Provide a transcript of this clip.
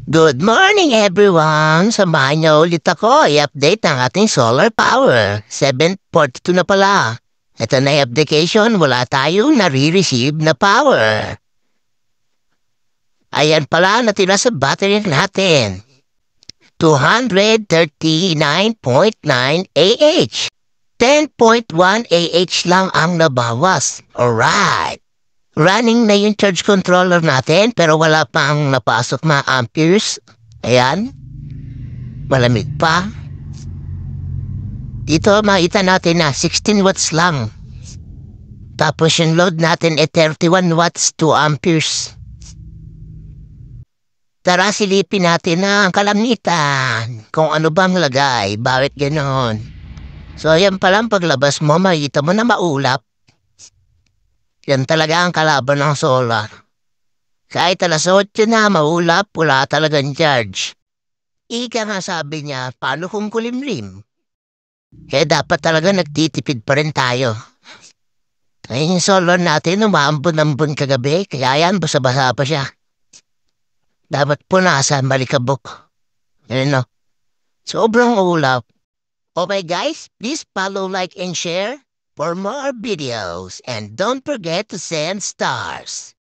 Good morning everyone! Samahan niyo ulit ako i-update ang ating solar power. 7:42 na pala. Ito na yung application, wala tayong nare-receive na power. Ayan pala natira sa battery natin. 239.9 AH. 10.1 AH lang ang nabawas. Alright. Running na yung charge controller natin pero wala pang napasok na amperes. Ayan. Malamig pa. Dito makita natin na 16 watts lang. Tapos yung load natin ay 31 watts 2 amperes. Tara silipin natin na ang kalamitan. Kung ano bang lagay. Bakit ganoon? So ayan palang paglabas mo makita mo na maulap. Yan talaga ang kalaban ng solar. Kahit alas 8 na maulap, wala talagang charge. Ika nga sabi niya, paano kung kulimlim? Kaya dapat talaga nagtitipid pa rin tayo. Kaya yung solar natin umaambon-ambon kagabi, kaya yan basa-basa pa siya. Dapat punasan, malikabok. Yan no. Sobrang ulap. Okay guys, please follow, like, and share for more videos. And don't forget to send stars.